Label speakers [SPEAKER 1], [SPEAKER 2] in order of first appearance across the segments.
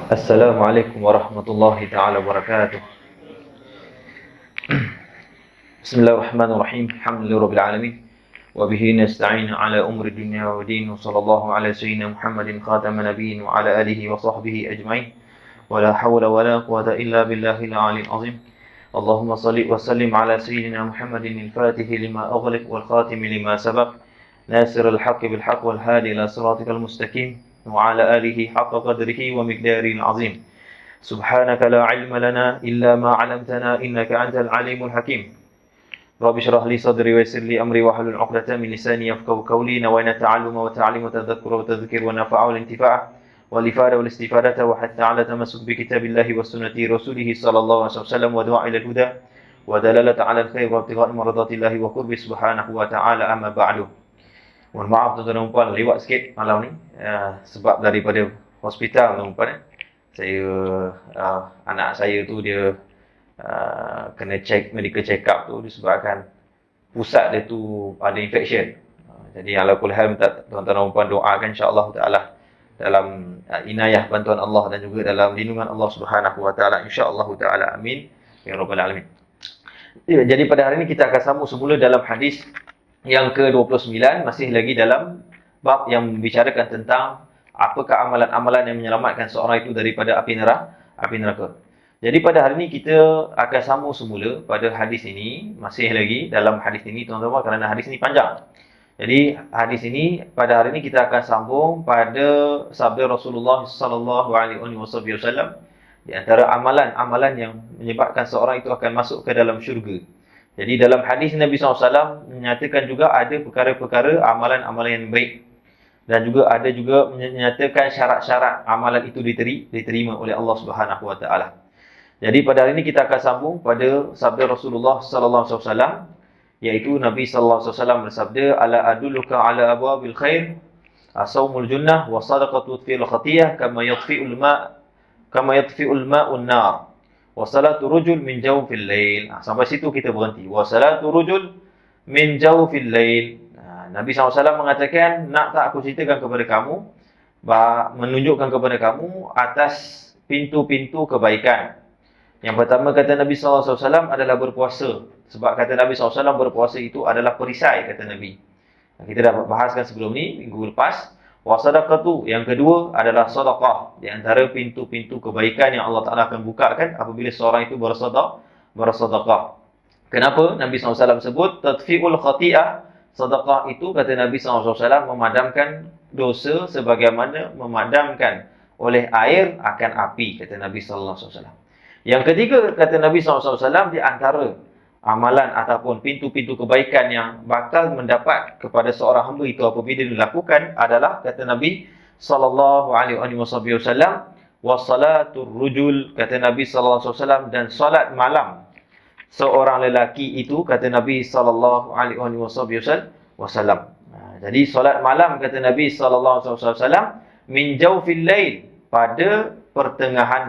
[SPEAKER 1] Assalamualaikum warahmatullahi taala wabarakatuh. Bismillahirrahmanirrahim. Alhamdulillahirabbil alamin. Wa bihi nasta'in ala umri dunya wa din. Sallallahu ala sayyidina Muhammadin khataman nabiyyin wa ala alihi wa sahbihi ajma'in. Wa la hawla wa la quwwata illa billahil aliyyil azim. Allahumma shalli wa sallim ala sayyidina Muhammadin al-fatihi lima aghlaq wal khatimi lima sabaq. Nasirul haqqi bil haqq wal hadi ila siratikal mustaqim. Wa ala alihi haqqa qadrihi wa miqdaril azim. سبحانك لا علم لنا إلا ما علمتنا إنك أنت العليم الحكيم رب اشرح لي صدري ويسر لي أمري واحلل عقدة من لساني يفقهوا قولي نوينا التعلم والتعليم والتذكر والتذكير والنفع والانتفاع والإفادة والاستفادة وحتى على تمسك بكتاب الله وسنة رسوله صلى الله عليه وسلم ودعاء إلى الهدى ودلالة على الخير وابتغاء مرضات الله وقرب سبحانه وتعالى أما بعد. Mohon maaf tuan-tuan dan puan, lewat sikit malam ni sebab daripada hospital tuan-puan. Anak saya tu dia kena medical check up tu disebabkan pusat dia tu ada infection. Jadi ala kulli hal minta tuan-tuan dan puan doakan insya-Allah taala dalam inayah bantuan Allah dan juga dalam lindungan Allah Subhanahu wa taala insya-Allah taala, amin ya rabbal alamin. Jadi pada hari ini kita akan sambung semula dalam hadis yang ke-29, masih lagi dalam bab yang membicarakan tentang apakah amalan-amalan yang menyelamatkan seorang itu daripada api neraka. Jadi pada hari ini kita akan sambung semula pada hadis ini, masih lagi dalam hadis ini tuan-tuan, kerana hadis ini panjang. Jadi hadis ini pada hari ini kita akan sambung pada sabda Rasulullah sallallahu alaihi wasallam, di antara amalan-amalan yang menyebabkan seorang itu akan masuk ke dalam syurga. Jadi dalam hadis Nabi SAW menyatakan juga ada perkara-perkara amalan-amalan yang baik. Dan juga ada juga menyatakan syarat-syarat amalan itu diterima oleh Allah Subhanahu wa taala. Jadi pada hari ini kita akan sambung pada sabda Rasulullah sallallahu alaihi wasallam, iaitu Nabi sallallahu alaihi wasallam bersabda, ala adulluka ala abwabil khair as-saumul junnah wa sadaqatu fil khatiyah kama yatfi'ul ma'un nar wa salatu rajul min jawfil lail. Sampai situ kita berhenti. Wa salatu rajul min jawfil lail. Nabi SAW mengatakan, nak tak aku ceritakan kepada kamu, menunjukkan kepada kamu atas pintu-pintu kebaikan. Yang pertama kata Nabi SAW adalah berpuasa. Sebab kata Nabi SAW berpuasa itu adalah perisai, kata Nabi. Kita dah bahaskan sebelum ni, minggu lepas. Wasadaqatu, yang kedua adalah sadaqah. Di antara pintu-pintu kebaikan yang Allah Ta'ala akan bukakan apabila seorang itu bersadaqah. Kenapa Nabi SAW sebut tadfi'ul khati'ah? Sedekah itu, kata Nabi SAW, memadamkan dosa sebagaimana memadamkan oleh air akan api, kata Nabi SAW. Yang ketiga, kata Nabi SAW, di antara amalan ataupun pintu-pintu kebaikan yang bakal mendapat kepada seorang hamba itu apabila dilakukan adalah, kata Nabi SAW, wassalatul rujul, kata Nabi SAW, dan salat malam seorang lelaki itu, kata Nabi sallallahu alaihi wasallam. Jadi solat malam, kata Nabi sallallahu alaihi wasallam, min jawfil lail, pada pertengahan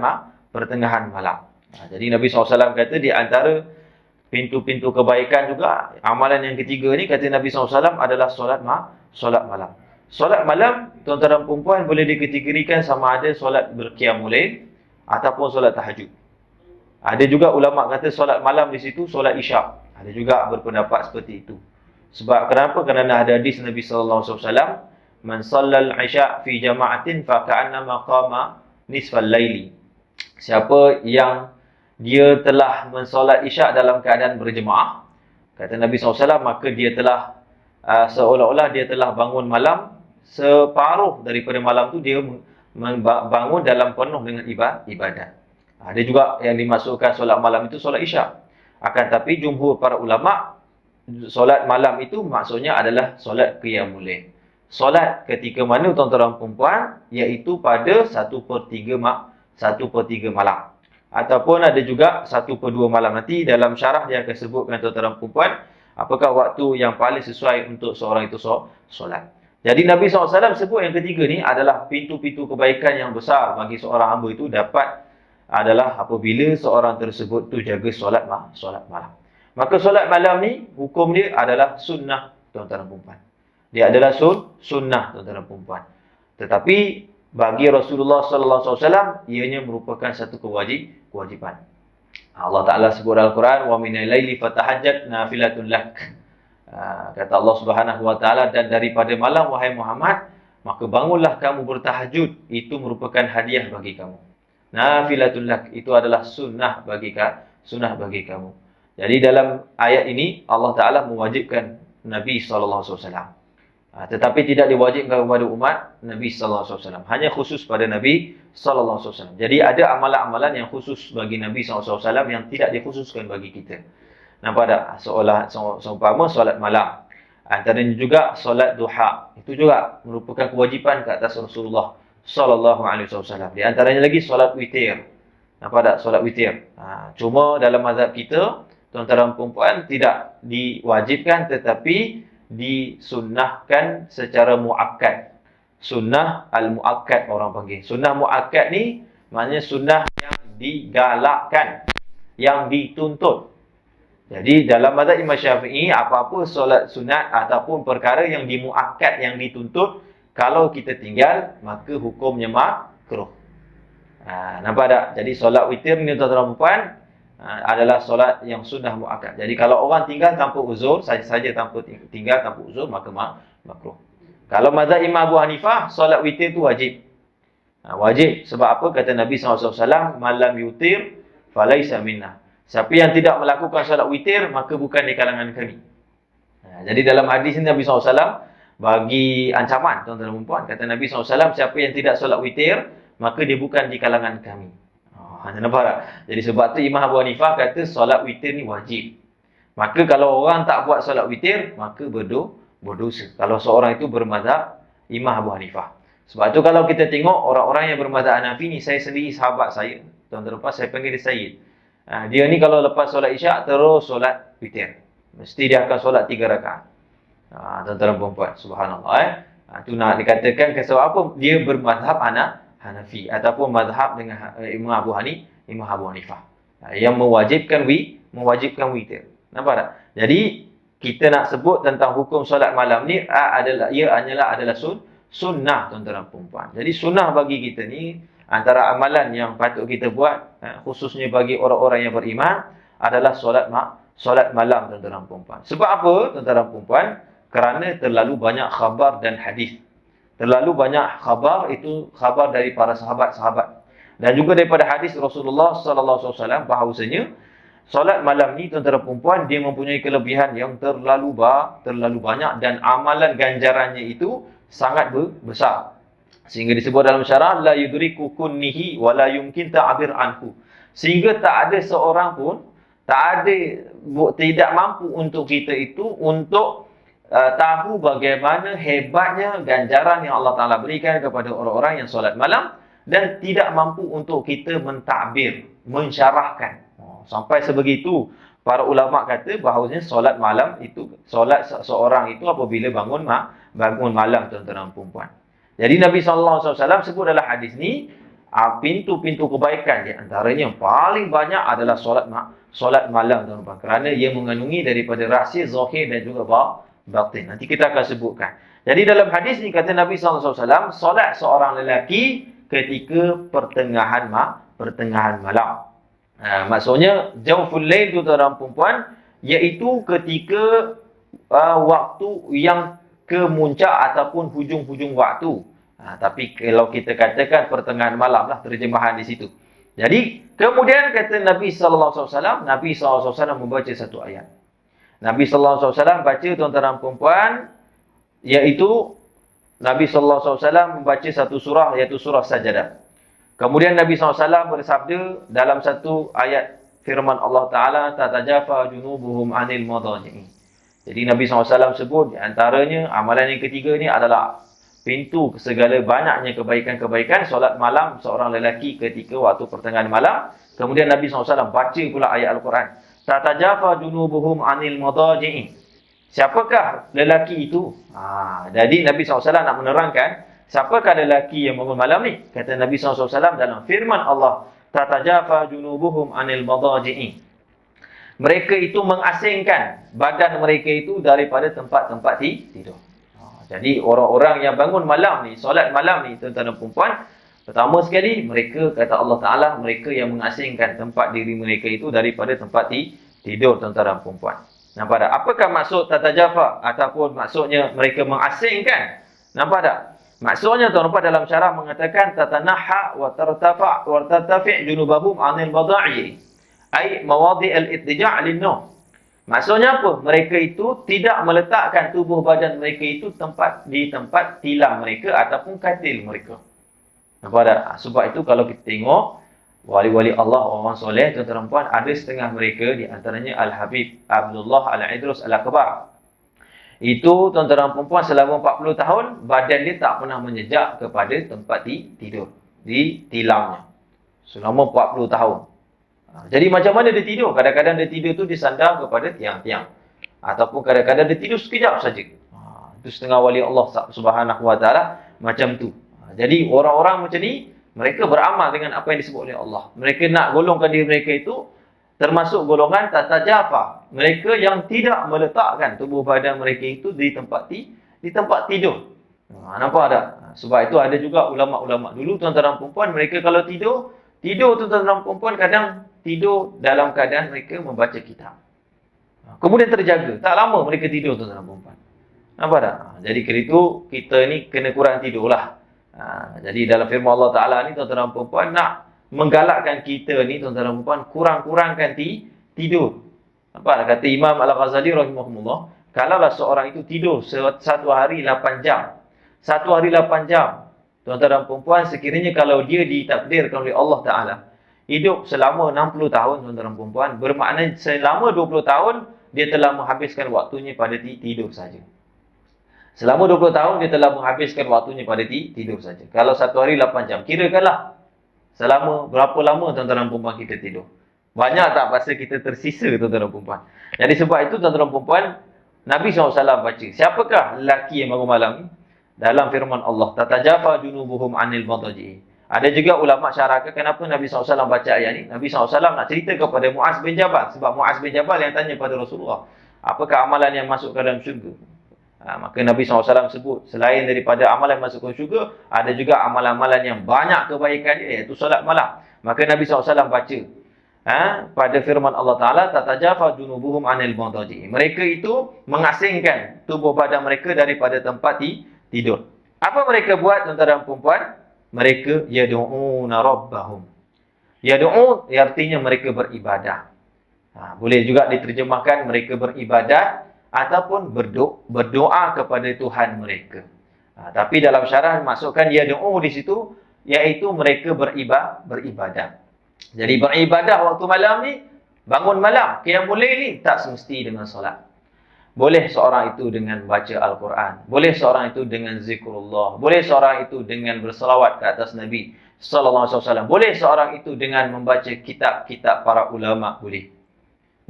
[SPEAKER 1] malam. Jadi Nabi SAW kata di antara pintu-pintu kebaikan juga, amalan yang ketiga ni, kata Nabi SAW, adalah solat malam. Solat malam, tuan-tuan dan puan-puan, boleh dikategorikan sama ada solat berqiyamul lail ataupun solat tahajud. Ada juga ulama kata solat malam di situ solat isyak. Ada juga berpendapat seperti itu. Sebab kenapa? Kerana ada hadis Nabi sallallahu alaihi wasallam, man shallal isya fi jama'atin fa ka'annama qama nisfal laili. Siapa yang dia telah mensolat isyak dalam keadaan berjemaah, kata Nabi SAW, maka dia telah seolah-olah dia telah bangun malam, separuh daripada malam tu dia bangun dalam penuh dengan ibadat. Ada juga yang dimasukkan solat malam itu solat isyak. Akan tapi jumhur para ulama, solat malam itu maksudnya adalah solat qiyamul lail. Solat ketika mana tuan-tuan dan puan-puan, iaitu pada 1/3 malam. Ataupun ada juga 1/2 malam. Nanti dalam syarah dia akan sebutkan tuan-tuan dan puan-puan apakah waktu yang paling sesuai untuk seorang itu solat. Jadi Nabi SAW sebut yang ketiga ni adalah pintu-pintu kebaikan yang besar bagi seorang hamba itu dapat adalah apabila seorang tersebut tu jaga solat malam. Maka solat malam ni hukum dia adalah sunnah, tuan-tuan dan puan-puan. Dia adalah sunnah, tuan-tuan dan puan-puan. Tetapi bagi Rasulullah sallallahu alaihi wasallam ianya merupakan satu kewajipan. Allah Taala sebut dalam Al-Quran, wa minal laili fatahajjat nafilatun lak. Kata Allah Subhanahu wa taala, dan daripada malam wahai Muhammad, maka bangunlah kamu bertahajud, itu merupakan hadiah bagi kamu. Nafilatun lak, itu adalah sunnah bagi kamu. Jadi dalam ayat ini Allah Taala mewajibkan Nabi sallallahu alaihi wasallam. Tetapi tidak diwajibkan kepada umat Nabi sallallahu alaihi wasallam. Hanya khusus pada Nabi sallallahu alaihi wasallam. Jadi ada amalan-amalan yang khusus bagi Nabi sallallahu alaihi wasallam yang tidak dikhususkan bagi kita. Nampak tak? Seumpama solat malam. Antaranya juga solat duha. Itu juga merupakan kewajipan ke atas Rasulullah sallallahu alaihi wasallam. Di antaranya lagi solat witir. Nampak tak? Solat witir. Cuma dalam mazhab kita, tuan-tuan dan puan tidak diwajibkan tetapi disunnahkan secara muakkad. Sunnah al-muakkad orang panggil. Sunnah muakkad ni maknanya sunnah yang digalakkan, yang dituntut. Jadi dalam mazhab Imam Syafi'i, apa-apa solat sunat ataupun perkara yang dimuakkad, yang dituntut, kalau kita tinggal maka hukumnya makruh. Nampak tak? Jadi solat witir ni tuan-tuan dan puan adalah solat yang sunnah muakkad. Jadi kalau orang tinggal tanpa uzur, saja tanpa tinggal tanpa uzur, maka makruh. Kalau mazhab Imam Abu Hanifah, solat witir tu wajib. Wajib sebab apa? Kata Nabi SAW, malam yutir falaisa minna. Siapa yang tidak melakukan solat witir, maka bukan di kalangan kami. Jadi dalam hadis ini Nabi SAW bagi ancaman, tuan-tuan dan puan. Kata Nabi SAW, siapa yang tidak solat witir, maka dia bukan di kalangan kami. Nampak tak? Jadi sebab tu Imam Abu Hanifah kata solat witir ni wajib. Maka kalau orang tak buat solat witir, maka berdosa. Kalau seorang itu bermazhab Imam Abu Hanifah. Sebab tu kalau kita tengok orang-orang yang bermazhab Hanafi ni, saya sendiri sahabat saya. Tuan-tuan lepas saya panggil dia Syed. Dia ni kalau lepas solat Isyak terus solat witir. Mesti dia akan solat 3 rakaat. Tuan-tuan dan puan, subhanallah. Itu nak dikatakan sebab apa? Dia bermazhab Hanafi ataupun mazhab dengan Imam Abu Hanifah yang mewajibkan witir. Nampak tak? Jadi kita nak sebut tentang hukum solat malam ni adalah sunnah, tuan-tuan dan puan. Jadi sunnah bagi kita ni antara amalan yang patut kita buat, khususnya bagi orang-orang yang beriman, adalah solat malam, tuan-tuan dan puan. Sebab apa, tuan-tuan dan puan? Kerana terlalu banyak khabar dan hadis. Terlalu banyak khabar, itu khabar dari para sahabat-sahabat. Dan juga daripada hadis Rasulullah sallallahu alaihi wasallam bahawasanya solat malam ni, tuan-tuan dan puan, dia mempunyai kelebihan yang terlalu banyak dan amalan ganjarannya itu sangat besar. Sehingga disebut dalam syarah, la yudriku kunnihi wa la yumkin ta'bir anhu. Sehingga tak ada seorang pun, tidak mampu untuk kita itu untuk tahu bagaimana hebatnya ganjaran yang Allah Ta'ala berikan kepada orang-orang yang solat malam, dan tidak mampu untuk kita mentakbir, mensyarahkan. Sampai sebegitu para ulama kata bahawasanya solat malam itu, solat seorang itu apabila bangun malam, tuan-tuan dan puan. Jadi Nabi SAW sebut dalam hadis ni, pintu-pintu kebaikan di antaranya yang paling banyak adalah solat malam, tuan-tuan, kerana ia mengandungi daripada rahsia zahir dan juga batin. Nanti kita akan sebutkan. Jadi dalam hadis ni kata Nabi SAW, solat seorang lelaki ketika pertengahan malam. Maksudnya jawful lail, tuan-tuan dan puan, iaitu ketika waktu yang kemuncak ataupun hujung-hujung waktu. Tapi kalau kita katakan pertengahan malam lah terjemahan di situ. Jadi kemudian kata Nabi SAW, Nabi SAW membaca satu ayat. Nabi SAW baca, tuan-tuan dan puan, iaitu Nabi SAW membaca satu surah, iaitu surah Sajadah. Kemudian Nabi SAW bersabda dalam satu ayat firman Allah Ta'ala, tatajafa junubuhum anil madaji'i. Jadi Nabi SAW sebut, di antaranya amalan yang ketiga ni adalah pintu segala banyaknya kebaikan-kebaikan solat malam seorang lelaki ketika waktu pertengahan malam. Kemudian Nabi SAW baca pula ayat Al-Quran, tatajafa junubuhum anil madaji'i. Siapakah lelaki itu? Jadi Nabi SAW nak menerangkan siapakah lelaki yang bangun malam ni? Kata Nabi SAW dalam firman Allah, tatajafa junubuhum anil madaji'i. Mereka itu mengasingkan badan mereka itu daripada tempat-tempat tidur. Jadi orang-orang yang bangun malam ni, solat malam ni tuan-tuan dan puan-puan, pertama sekali mereka kata Allah Taala, mereka yang mengasingkan tempat diri mereka itu daripada tempat tidur tuan-tuan dan puan-puan. Nampak tak? Apakah maksud tatajafa ataupun maksudnya mereka mengasingkan? Nampak tak? Maksudnya tuan-tuan dalam syarah mengatakan tatanaha wa tartafi' junubahum 'anil mada'i. Ai mawadi' al-ittija' lin-nawm. Maksudnya apa? Mereka itu tidak meletakkan tubuh badan mereka itu di tempat tilam mereka ataupun katil mereka. Nampak tak? Sebab itu kalau kita tengok wali-wali Allah, orang soleh, tuan-tuan dan puan, ada setengah mereka, di antaranya Al-Habib Abdullah Al-Idrus Al-Akbar. Itu tuan-tuan dan puan, selama 40 tahun, badan dia tak pernah menjejak kepada tempat tidur. Di tilamnya. Selama 40 tahun. Jadi macam mana dia tidur? Kadang-kadang dia tidur tu disandar kepada tiang-tiang. Ataupun kadang-kadang dia tidur sekejap saja. Itu setengah wali Allah Subhanahu Wa Taala macam tu. Jadi orang-orang macam ni, mereka beramal dengan apa yang disebut oleh Allah. Mereka nak golongkan diri mereka itu termasuk golongan tatajafa. Mereka yang tidak meletakkan tubuh badan mereka itu di tempat tidur. Nampak tak? Sebab itu ada juga ulama-ulama dulu, tuan-tuan dan puan-puan, mereka kalau tidur tuan-tuan dan puan-puan kadang tidur dalam keadaan mereka membaca kitab. Kemudian terjaga. Tak lama mereka tidur tuan-tuan dan puan-puan. Nampak tak? Jadi kerana itu kita ni kena kurang tidurlah. Jadi dalam firman Allah Ta'ala ni tuan-tuan dan puan-puan nak menggalakkan kita ni tuan-tuan dan puan-puan kurang-kurangkan tidur. Nampak tak? Kata Imam Al-Ghazali rahimahullah, kalaulah seorang itu tidur satu hari 8 jam. Satu hari 8 jam. Tuan-tuan dan puan-puan, sekiranya kalau dia ditakdirkan oleh Allah Ta'ala hidup selama 60 tahun tuan-tuan dan puan-puan, bermakna selama 20 tahun dia telah menghabiskan waktunya pada tidur saja. Selama 20 tahun dia telah menghabiskan waktunya pada tidur saja. Kalau satu hari 8 jam, kirakanlah selama berapa lama tuan-tuan dan puan-puan kita tidur. Banyak tak masa kita tersisa tuan-tuan dan puan-puan. Jadi sebab itu tuan-tuan dan puan-puan, Nabi SAW baca, siapakah lelaki yang bangun malam ni? Dalam firman Allah, tatajafa junubuhum 'anil madaji. Ada juga ulama syarahkan kenapa Nabi SAW baca ayat ni. Nabi SAW nak cerita kepada Muaz bin Jabal. Sebab Muaz bin Jabal yang tanya pada Rasulullah, apakah amalan yang masuk ke dalam syurga? Maka Nabi SAW sebut, selain daripada amalan masuk ke syurga, ada juga amalan-amalan yang banyak kebaikan dia, iaitu solat malam. Maka Nabi SAW baca pada firman Allah Ta'ala, tatajafa junubuhum 'anil madaji. Mereka itu mengasingkan tubuh badan mereka daripada tempat tidur. Apa mereka buat tuan-tuan dan puan-puan? Mereka yad'una rabbahum. Yad'u artinya mereka beribadah. Boleh juga diterjemahkan mereka beribadat ataupun berdoa kepada Tuhan mereka. Tapi dalam syarah masukkan yad'u di situ, iaitu mereka beribadah. Jadi beribadah waktu malam ni, bangun malam, qiyamul lail ni tak semesti dengan solat. Boleh seorang itu dengan baca Al-Quran. Boleh seorang itu dengan zikrullah. Boleh seorang itu dengan berselawat ke atas Nabi sallallahu alaihi wasallam. Boleh seorang itu dengan membaca kitab-kitab para ulama. Boleh.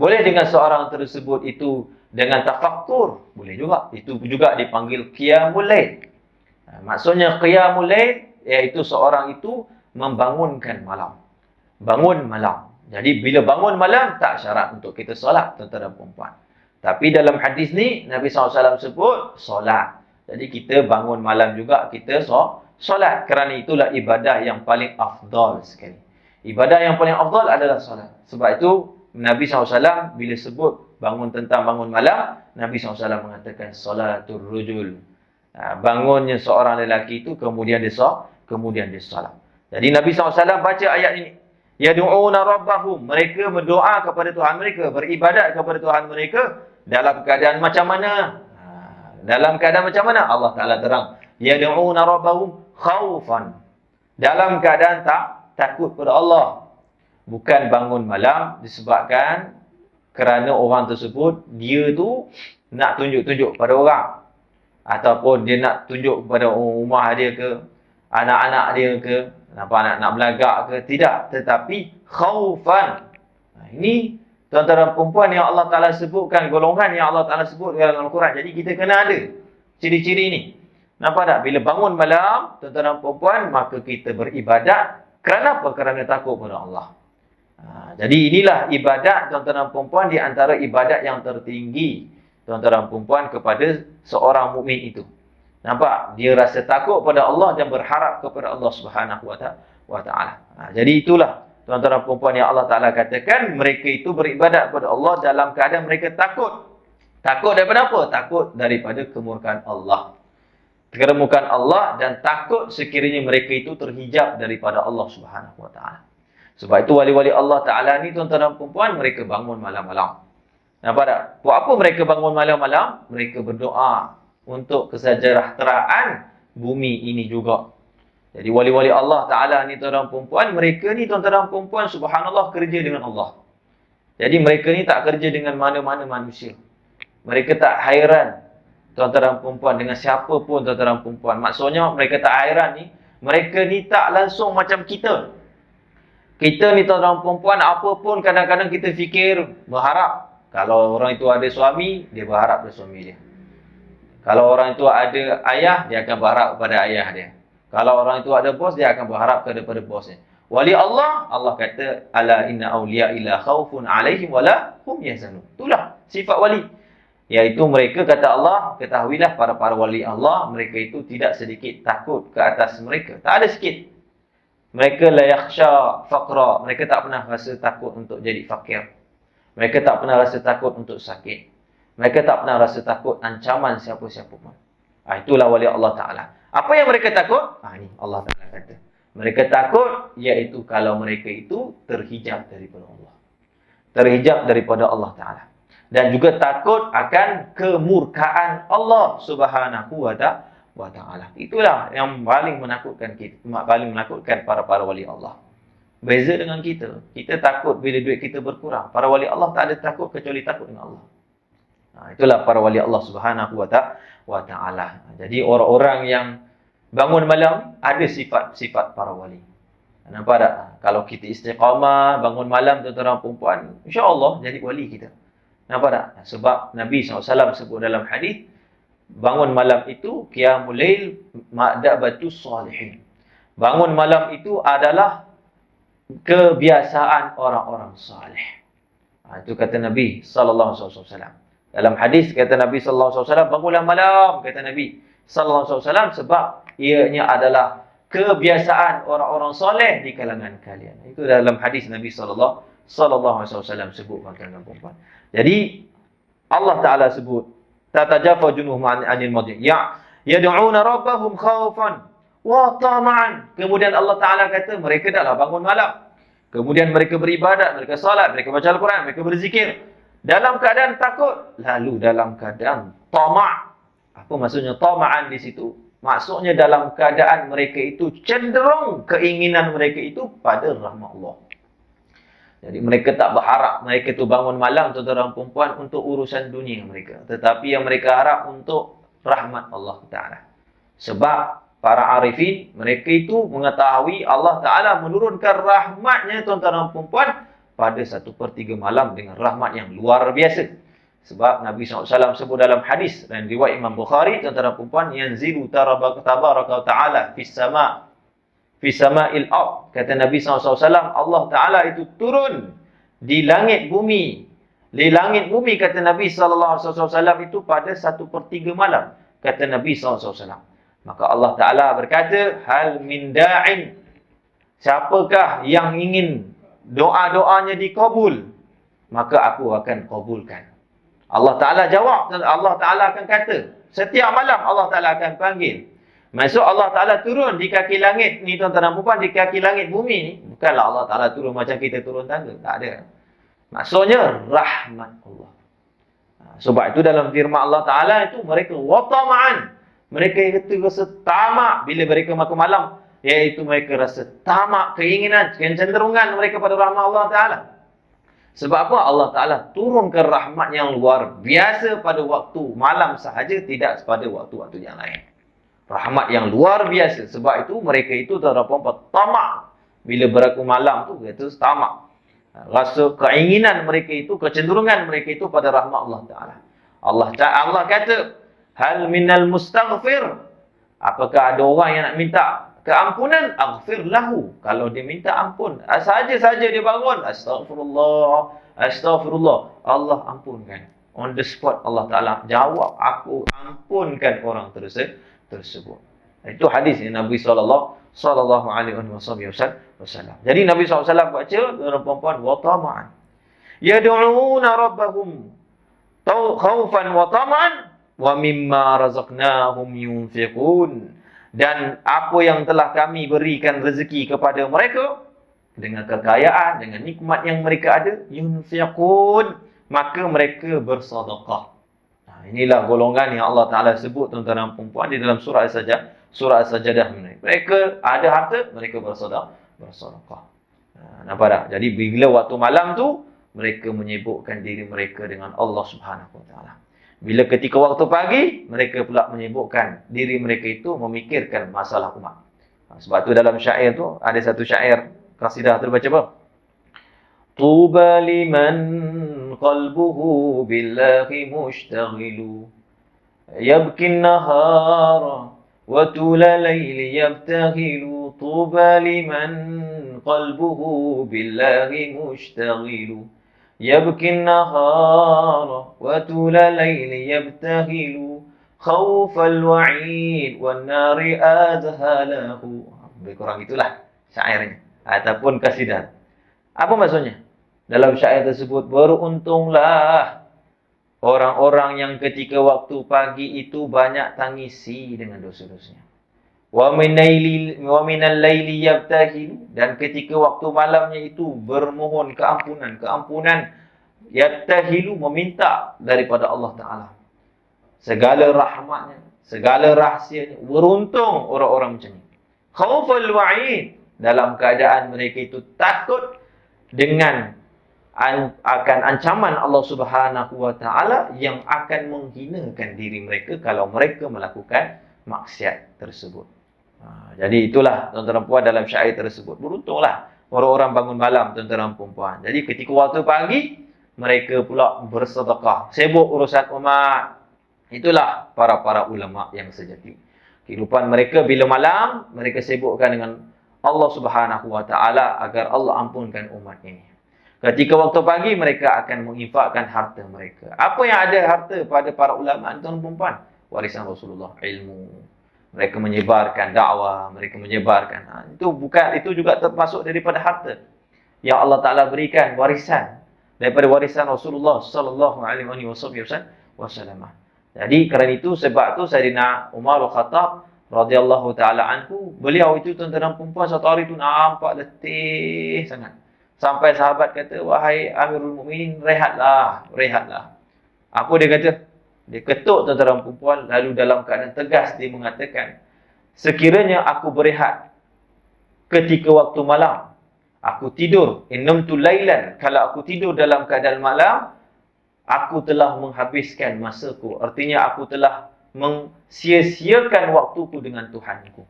[SPEAKER 1] Boleh dengan seorang tersebut itu dengan tafakkur. Boleh juga. Itu juga dipanggil qiyamul lail. Maksudnya qiyamul lail iaitu seorang itu membangunkan malam. Bangun malam. Jadi bila bangun malam tak syarat untuk kita solat tuan-tuan dan puan-puan. Tapi dalam hadis ni, Nabi SAW sebut solat. Jadi kita bangun malam juga, kita solat. Kerana itulah ibadah yang paling afdal sekali. Ibadah yang paling afdal adalah solat. Sebab itu, Nabi SAW bila sebut tentang bangun malam, Nabi SAW mengatakan solatul rujul. Bangunnya seorang lelaki itu, kemudian dia solat. Jadi Nabi SAW baca ayat ini. Yad'una rabbahum. Mereka berdoa kepada Tuhan mereka, beribadat kepada Tuhan mereka dalam keadaan macam mana? Dalam keadaan macam mana? Allah Ta'ala terang. Yad'una rabbahum khaufan. Dalam keadaan takut pada Allah. Bukan bangun malam disebabkan kerana orang tersebut, dia tu nak tunjuk-tunjuk pada orang. Ataupun dia nak tunjuk kepada rumah dia ke, anak-anak dia ke, nak belagak ke, tidak. Tetapi khaufan. Ini tuan-tuan dan perempuan yang Allah Ta'ala sebutkan, golongan yang Allah Ta'ala sebut dalam Al-Quran. Jadi kita kena ada ciri-ciri ni. Nampak tak? Bila bangun malam, tuan-tuan dan perempuan, maka kita beribadat. Kerana apa? Kerana takut pada Allah. Jadi inilah ibadat tuan-tuan dan perempuan di antara ibadat yang tertinggi tuan-tuan dan perempuan kepada seorang mukmin itu. Nampak? Dia rasa takut pada Allah dan berharap kepada Allah Subhanahu wa taala. Jadi itulah tuan-tuan dan puan-puan yang Allah Taala katakan mereka itu beribadat kepada Allah dalam keadaan mereka takut. Takut daripada apa? Takut daripada kemurkaan Allah. Kemurkaan Allah dan takut sekiranya mereka itu terhijab daripada Allah Subhanahu wa taala. Sebab itu wali-wali Allah Taala ni tuan-tuan dan puan-puan mereka bangun malam-malam. Nampak tak? Buat apa mereka bangun malam-malam? Mereka berdoa untuk kesejahteraan bumi ini juga. Jadi wali-wali Allah Ta'ala ni tuan-tuan dan perempuan, mereka ni tuan-tuan dan perempuan subhanallah kerja dengan Allah. Jadi mereka ni tak kerja dengan mana-mana manusia. Mereka tak hairan tuan-tuan dan perempuan dengan siapa pun tuan-tuan dan perempuan. Maksudnya mereka tak hairan ni, mereka ni tak langsung macam kita. Kita ni tuan-tuan dan perempuan, apa pun kadang-kadang kita fikir, berharap. Kalau orang itu ada suami, dia berharap pada suami dia. Kalau orang itu ada ayah, dia akan berharap kepada ayah dia. Kalau orang itu ada bos, dia akan berharap kepada bosnya. Wali Allah, Allah kata, ala inna awliya illa khawfun alaihim wala hum yahzanun. Itulah sifat wali. Iaitu mereka, kata Allah, ketahuilah para wali Allah, mereka itu tidak sedikit takut ke atas mereka. Tak ada sikit. Mereka la yakhsha faqra. Mereka tak pernah rasa takut untuk jadi fakir. Mereka tak pernah rasa takut untuk sakit. Mereka tak pernah rasa takut ancaman siapa-siapa pun. Itulah wali Allah Ta'ala. Apa yang mereka takut? Ini Allah Ta'ala kata. Mereka takut iaitu kalau mereka itu terhijab daripada Allah. Terhijab daripada Allah Ta'ala. Dan juga takut akan kemurkaan Allah Subhanahu wa Ta'ala. Itulah yang paling menakutkan kita, paling menakutkan para wali Allah. Beza dengan kita. Kita takut bila duit kita berkurang. Para wali Allah tak ada takut kecuali takut dengan Allah. Itulah para wali Allah Subhanahu wa Ta'ala. Jadi orang-orang yang bangun malam ada sifat-sifat para wali. Nampak tak? Kalau kita istiqamah, bangun malam tuan-tuan dan perempuan, insya-Allah jadi wali kita. Nampak tak? Sebab Nabi SAW sebut dalam hadis, bangun malam itu qiyamul lail ma'dabatus salihin. Bangun malam itu adalah kebiasaan orang-orang saleh. Itu kata Nabi SAW. Dalam hadis kata Nabi SAW, bangunlah malam, kata Nabi SAW, sebab ianya adalah kebiasaan orang-orang soleh di kalangan kalian. Itu dalam hadis Nabi SAW sebut tuan-tuan dan puan-puan. Jadi Allah Ta'ala sebut, tatajafa junuhum 'anil madhi yad'una rabbahum khaufan wa tama'an. Kemudian Allah Ta'ala kata mereka taklah bangun malam. Kemudian mereka beribadat, mereka salat, mereka baca Al-Quran, mereka berzikir dalam keadaan takut, lalu dalam keadaan tama'. Apa maksudnya tama'an di situ? Maksudnya dalam keadaan mereka itu cenderung keinginan mereka itu pada rahmat Allah. Jadi mereka tak berharap mereka itu bangun malam tuan-tuan dan perempuan untuk urusan dunia mereka, tetapi yang mereka harap untuk rahmat Allah Ta'ala. Sebab para arifin, mereka itu mengetahui Allah Ta'ala menurunkan rahmatnya tuan-tuan dan perempuan pada 1/3 malam dengan rahmat yang luar biasa. Sebab Nabi SAW sebut dalam hadis dan riwayat Imam Bukhari, tuan-tuan dan perempuan, yanzilu tabaraka ta'ala fis sama'il ard. Kata Nabi SAW, Allah Ta'ala itu turun di langit bumi. Di langit bumi, kata Nabi SAW itu pada 1/3 malam. Kata Nabi SAW. Maka Allah Ta'ala berkata, hal min da'in. Siapakah yang ingin doa-doanya dikabul? Maka aku akan kabulkan. Allah Ta'ala jawab, Allah Ta'ala akan kata, setiap malam Allah Ta'ala akan panggil. Maksud Allah Ta'ala turun di kaki langit ni tuan-tuan dan puan, di kaki langit bumi ni. Bukanlah Allah Ta'ala turun macam kita turun tangga. Tak ada. Maksudnya rahmat Allah. Sebab itu dalam firman Allah Ta'ala itu mereka watama'an. Mereka itu rasa tamak bila mereka makan malam. Iaitu mereka rasa tamak, keinginan, kecenderungan mereka pada rahmat Allah Ta'ala. Sebab apa? Allah Ta'ala turunkan rahmat yang luar biasa pada waktu malam sahaja, tidak pada waktu-waktu yang lain. Rahmat yang luar biasa. Sebab itu mereka itu terdapat tamak. Bila beraku malam tu, itu tamak. Rasa keinginan mereka itu, kecenderungan mereka itu pada rahmat Allah Ta'ala. Allah kata, hal minal mustaghfir. Apakah ada orang yang nak minta keampunan? Aghfir lahu. Kalau dia minta ampun, saja-saja dia bangun, astagfirullah, astagfirullah, Allah ampunkan. On the spot Allah Ta'ala jawab, aku ampunkan orang tersebut. Itu hadis Nabi sallallahu alaihi wasallam. Jadi Nabi SAW baca dalam perempuan wa tama'an. Yad'una rabbahum khaufan wa tama'an wa mimma razaqnahum yunfiqun. Dan apa yang telah kami berikan rezeki kepada mereka dengan kekayaan, dengan nikmat yang mereka ada, yunfiqun, maka mereka bersedekah. Inilah golongan yang Allah Ta'ala sebut tuan-tuan dan puan-puan di dalam surah As-Sajdah. Mereka ada harta, mereka bersedekah. Nampak tak? Jadi bila waktu malam tu, mereka menyibukkan diri mereka dengan Allah Subhanahu Wa Ta'ala. Bila ketika waktu pagi, mereka pula menyibukkan diri mereka itu memikirkan masalah umat. Sebab tu dalam syair tu, ada satu syair, qasidah terbaca apa? Tuba liman qalbuhu billahi mushtaghilu yabkin nahara wa tula layli yabtaghilu. Tuba liman qalbuhu billahi mushtaghilu yabkin nahara wa tula layli yabtaghilu khawfal wa'id wan nari adhalahu. Lebih kurang itulah syairnya ataupun kasidah. Apa maksudnya? Dalam syair tersebut, beruntunglah orang-orang yang ketika waktu pagi itu banyak tangisi dengan dosa-dosanya. Wa minal laili yabtahilu, dan ketika waktu malamnya itu bermohon keampunan, yabtahilu, meminta daripada Allah Ta'ala segala rahmatnya, segala rahsianya. Beruntung orang-orang macam ni. Khaufal wa'id, dalam keadaan mereka itu takut dengan akan ancaman Allah Subhanahu Wa Ta'ala yang akan menghinakan diri mereka kalau mereka melakukan maksiat tersebut. Jadi itulah tuan-tuan dan puan dalam syair tersebut. Beruntunglah orang-orang bangun malam, tuan-tuan dan puan. Jadi ketika waktu pagi, mereka pula bersedekah, sibuk urusan umat. Itulah para ulama yang sejati. Kehidupan mereka bila malam, mereka sibukkan dengan Allah Subhanahu Wa Ta'ala agar Allah ampunkan umat ini. Ketika waktu pagi, mereka akan menginfakkan harta mereka. Apa yang ada harta pada para ulama, tuan-tuan dan puan? Warisan Rasulullah, ilmu. Mereka menyebarkan dakwah, mereka menyebarkan. Itu juga termasuk daripada harta yang Allah Ta'ala berikan, warisan daripada warisan Rasulullah sallallahu alaihi wasallam. Jadi kerana itu, sebab tu Sayyidina Umar Al-Khattab radhiyallahu ta'ala anhu, beliau itu tuan-tuan dan puan, satu hari tu nampak letih sangat. Sampai sahabat kata, wahai Amirul Mukminin, rehatlah. Apa dia kata? Dia ketuk tuan-tuan dan puan, lalu dalam keadaan tegas dia mengatakan, sekiranya aku berehat ketika waktu malam, aku tidur, innamtu lailan, kalau aku tidur dalam keadaan malam, aku telah menghabiskan masaku. Artinya aku telah mensia-siakan waktuku dengan Tuhanku.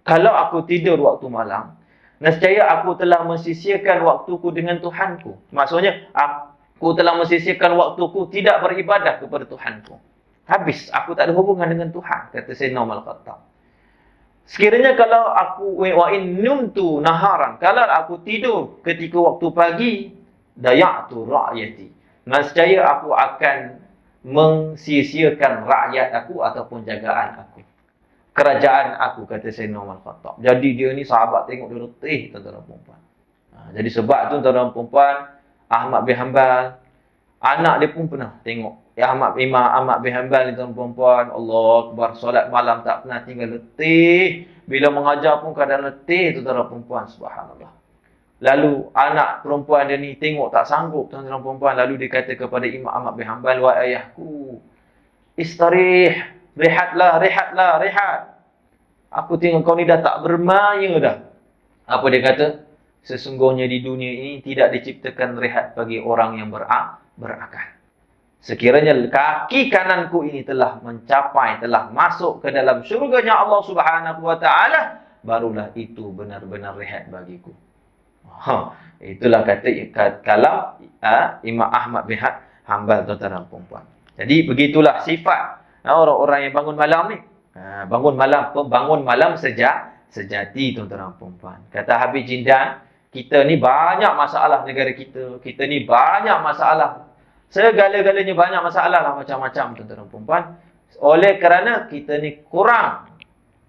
[SPEAKER 1] Kalau aku tidur waktu malam, nescaya aku telah mensia-siakan waktuku dengan Tuhanku. Maksudnya, aku telah mensia-siakan waktuku tidak beribadah kepada Tuhanku. Habis, aku tak ada hubungan dengan Tuhan, kata Sayyidina Umar Al-Khattab. Sekiranya kalau aku wa in numtu naharan, kalau aku tidur ketika waktu pagi, daya'tu ra'yati, nescaya aku akan mensia-siakan rakyat aku ataupun jagaan aku, kerajaan aku, kata Sayyidina Umar Al-Khattab. Jadi dia ni sahabat tengok dia letih, tuan-tuan dan puan. Jadi sebab tu tuan-tuan dan puan, Ahmad bin Hanbal, anak dia pun pernah tengok Imam Ahmad bin Hanbal ni, tuan-tuan dan puan, Allah Akbar, solat malam tak pernah tinggal letih. Bila mengajar pun kadang letih, tuan-tuan dan puan, subhanallah. Lalu anak perempuan dia ni tengok tak sanggup, tuan-tuan dan puan, lalu dia kata kepada Imam Ahmad bin Hanbal, wahai ayahku, istarih, rehat. Aku tengok kau ni dah tak bermaya dah. Apa dia kata? Sesungguhnya di dunia ini tidak diciptakan rehat bagi orang yang berakal. Sekiranya kaki kananku ini telah mencapai, telah masuk ke dalam syurganya Allah Subhanahu Wa Ta'ala, barulah itu benar-benar rehat bagiku. Itulah kata kalam Imam Ahmad bin Hanbal, tuan-tuan dan puan. Jadi begitulah sifat orang-orang yang bangun malam ni. Bangun malam sejati, tuan-tuan dan puan. Kata Habib Jindan, kita ni banyak masalah negara kita. Kita ni banyak masalah. Segala-galanya banyak masalah lah, macam-macam, tuan-tuan dan puan. Oleh kerana kita ni kurang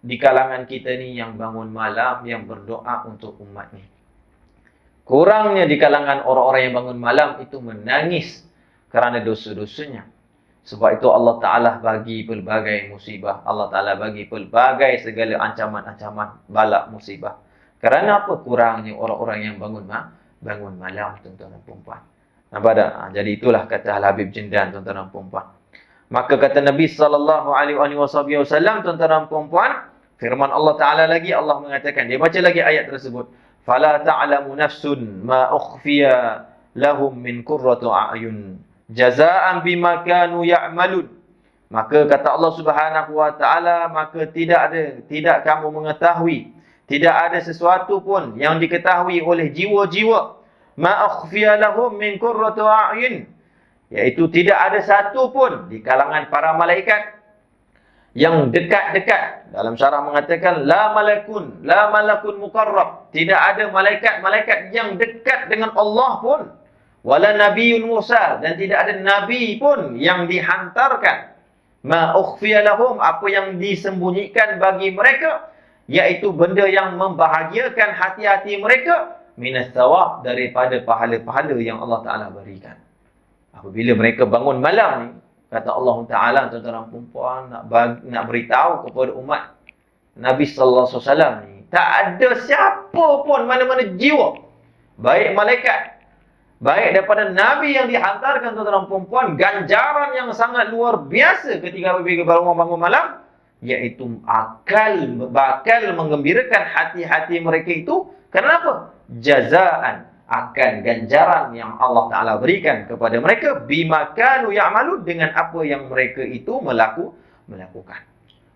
[SPEAKER 1] di kalangan kita ni yang bangun malam, yang berdoa untuk umat ni. Kurangnya di kalangan orang-orang yang bangun malam itu menangis kerana dosa-dosanya. Sebab itu Allah Ta'ala bagi pelbagai musibah. Allah Ta'ala bagi pelbagai segala ancaman-ancaman balak musibah. Kerana apa? Kurangnya orang-orang yang bangun malam, tuan-tuan dan puan-puan. Nampak tak? Jadi itulah kata Al-Habib Jindan, tuan-tuan dan puan-puan. Maka kata Nabi SAW, tuan-tuan dan puan-puan, firman Allah Ta'ala lagi, Allah mengatakan, dia baca lagi ayat tersebut. فَلَا تَعْلَمُ نَفْسٌ مَا أُخْفِيَ لَهُمْ مِنْ قُرَّةُ أَعْيُنٍ جَزَاءً بِمَا كَانُوا يَعْمَلُونَ. Maka kata Allah Subhanahu wa taala, maka tidak kamu mengetahui, tidak ada sesuatu pun yang diketahui oleh jiwa-jiwa, ma akhfiya lahum min qurrati a'yun, iaitu tidak ada satu pun di kalangan para malaikat yang dekat-dekat. Dalam syarah mengatakan la malakun muqarrab, tidak ada malaikat yang dekat dengan Allah pun, wala nabiyyun mursal, dan tidak ada nabi pun yang dihantarkan. Ma ukhfiya lahum, apa yang disembunyikan bagi mereka, iaitu benda yang membahagiakan hati-hati mereka, minas thawab, daripada pahala-pahala yang Allah Ta'ala berikan. Apabila mereka bangun malam ni, kata Allah Ta'ala, tuan-tuan dan puan-puan, nak beritahu kepada umat Nabi Sallallahu Alaihi Wasallam ni, tak ada siapa pun, mana-mana jiwa, baik malaikat, baik daripada Nabi yang dihantarkan, tuan-tuan dan puan-puan, ganjaran yang sangat luar biasa ketika bangun malam, iaitu bakal menggembirakan hati-hati mereka itu. Kenapa? Jazaan, akan ganjaran yang Allah Ta'ala berikan kepada mereka, bima kanu ya'malun, dengan apa yang mereka itu melakukan.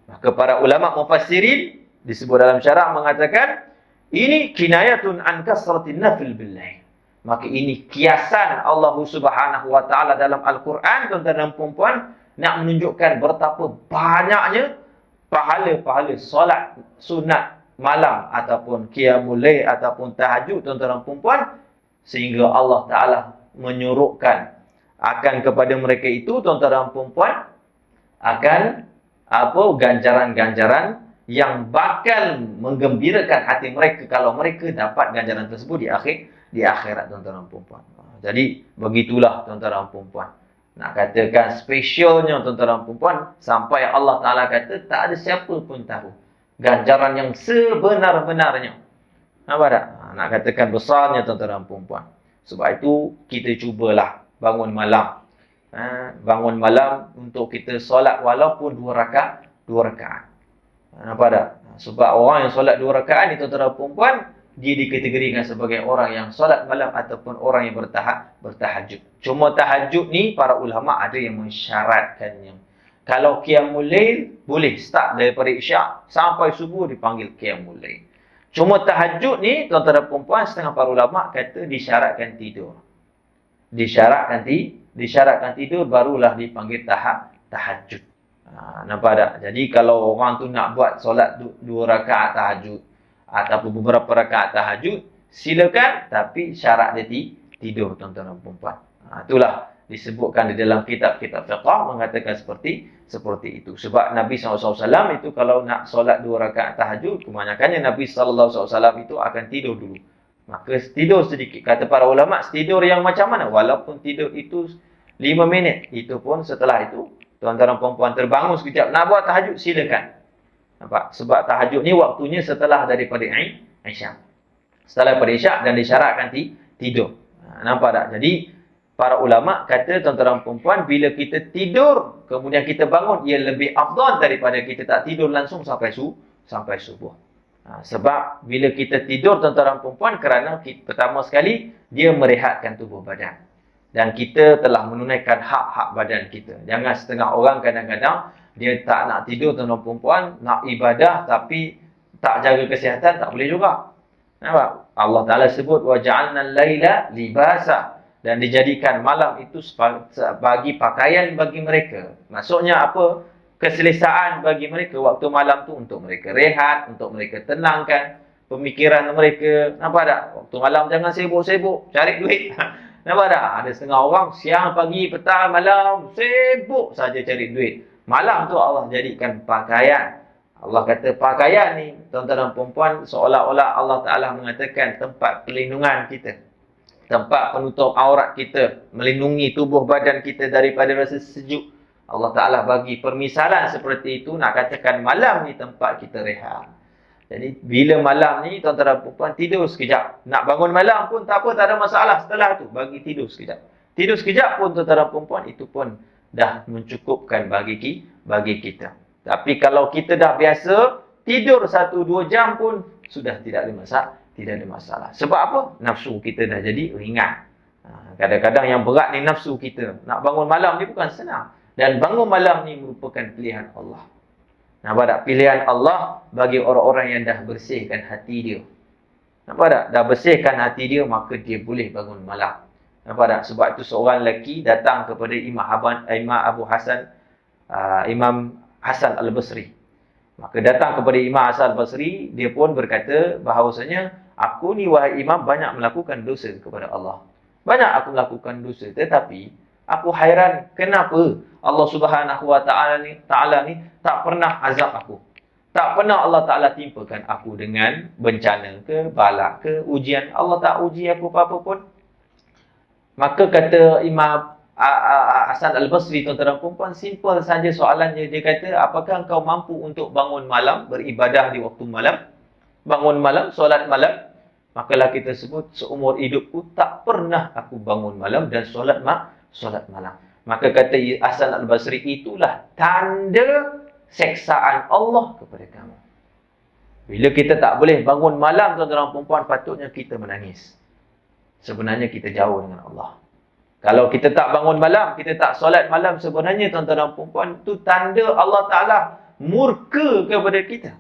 [SPEAKER 1] Maka para ulama mufassirin disebut dalam syarah mengatakan, ini kinayatun an kasratin nafil billah. Maka ini kiasan Allah Subhanahu wa taala dalam Al-Quran, tuan-tuan dan puan-puan, nak menunjukkan betapa banyaknya pahala-pahala solat sunat malam ataupun qiyamul lail ataupun tahajud, tuan-tuan dan puan-puan, sehingga Allah Ta'ala menyuruhkan akan kepada mereka itu, tuan-tuan dan puan-puan, akan ganjaran-ganjaran yang bakal menggembirakan hati mereka kalau mereka dapat ganjaran tersebut di akhirat, tuan-tuan dan puan-puan. Jadi begitulah, tuan-tuan dan puan-puan. Nak katakan spesialnya, tuan-tuan dan puan-puan, sampai Allah Ta'ala kata tak ada siapa pun tahu ganjaran yang sebenar-benarnya. Nampak tak? Nak katakan besarnya, tuan-tuan dan puan-puan. Sebab itu kita cubalah bangun malam. Bangun malam untuk kita solat walaupun 2 rakaat. Nampak tak? Sebab orang yang solat 2 rakaat ni, tuan-tuan dan puan-puan, dia dikategorikan sebagai orang yang solat malam ataupun orang yang bertahajud. Cuma tahajud ni para ulama ada yang mensyaratkannya. Kalau qiyamul lail boleh start daripada isyak sampai subuh dipanggil qiyamul lail. Cuma tahajud ni, tuan-tuan dan puan-puan, setengah para ulama kata disyaratkan tidur. Disyaratkan tidur barulah dipanggil tahajud. Nampak tak? Jadi kalau orang tu nak buat solat 2 rakaat tahajud ataupun beberapa rakaat tahajud, silakan, tapi syarat dia tidur, tuan-tuan dan puan-puan. Itulah disebutkan di dalam kitab-kitab fiqh mengatakan seperti itu. Sebab Nabi SAW itu kalau nak solat 2 rakaat tahajud, kebanyakannya Nabi SAW itu akan tidur dulu. Maka tidur sedikit. Kata para ulama, tidur yang macam mana? Walaupun tidur itu 5 minit, itu pun setelah itu, tuan-tuan dan puan-puan terbangun sekejap, nak buat tahajud, silakan. Nampak? Sebab tahajud ni waktunya setelah daripada Isyak. Setelah daripada Isyak, dan disyaratkan tidur. Nampak tak? Jadi para ulama kata, tuan-tuan dan puan-puan, bila kita tidur kemudian kita bangun, ia lebih afdal daripada kita tak tidur langsung sampai subuh. Sebab bila kita tidur, tuan-tuan dan puan-puan, kerana pertama sekali dia merehatkan tubuh badan, dan kita telah menunaikan hak-hak badan kita. Jangan setengah orang kadang-kadang dia tak nak tidur, tuan-tuan dan puan-puan, nak ibadah tapi tak jaga kesihatan, tak boleh juga. Nampak? Allah Ta'ala sebut wa ja'alna al-laila libasa, dan dijadikan malam itu sebagai pakaian bagi mereka. Maksudnya apa? Keselesaan bagi mereka. Waktu malam tu untuk mereka rehat, untuk mereka tenangkan pemikiran mereka. Nampak tak? Waktu malam jangan sibuk-sibuk cari duit. Nampak tak? Ada setengah orang siang, pagi, petang, malam sibuk saja cari duit. Malam tu Allah jadikan pakaian. Allah kata pakaian ni, tuan-tuan dan puan-puan, seolah-olah Allah Ta'ala mengatakan tempat perlindungan kita. Tempat penutup aurat kita, melindungi tubuh badan kita daripada rasa sejuk. Allah Ta'ala bagi permisalan seperti itu, nak katakan malam ni tempat kita rehat. Jadi bila malam ni tuan-tuan dan puan-puan tidur sekejap. Nak bangun malam pun tak apa, tak ada masalah. Setelah tu bagi tidur sekejap. Tidur sekejap pun tuan-tuan dan puan-puan itu pun dah mencukupkan bagi kita. Tapi kalau kita dah biasa tidur 1-2 jam pun sudah tidak ada masalah. Sebab apa? Nafsu kita dah jadi ringan. Kadang-kadang yang berat ni nafsu kita. Nak bangun malam ni bukan senang. Dan bangun malam ni merupakan pilihan Allah. Nampak tak? Pilihan Allah bagi orang-orang yang dah bersihkan hati dia. Nampak tak? Dah bersihkan hati dia, maka dia boleh bangun malam. Nampak tak? Sebab itu seorang lelaki datang kepada Imam Hasan Al-Basri. Maka datang kepada Imam Hasan Al-Basri, dia pun berkata bahawasanya, aku ni wahai imam banyak melakukan dosa kepada Allah. Banyak aku melakukan dosa, tetapi aku hairan kenapa Allah Subhanahu Wa Ta'ala ni tak pernah azab aku. Tak pernah Allah Ta'ala timpakan aku dengan bencana ke, bala ke, ujian. Allah tak uji aku apa-apa pun. Maka kata Imam Hasan Al-Basri, tuan-tuan dan puan-puan, simple saja soalannya. Dia kata, apakah engkau mampu untuk bangun malam, beribadah di waktu malam, bangun malam, solat malam? Maka lelaki tersebut, seumur hidupku tak pernah aku bangun malam dan solat malam. Maka kata Hasan Al-Basri, itulah tanda seksaan Allah kepada kamu. Bila kita tak boleh bangun malam, tuan-tuan dan puan-puan, patutnya kita menangis. Sebenarnya kita jauh dengan Allah. Kalau kita tak bangun malam, kita tak solat malam, sebenarnya tuan-tuan dan puan-puan, itu tanda Allah Ta'ala murka kepada kita.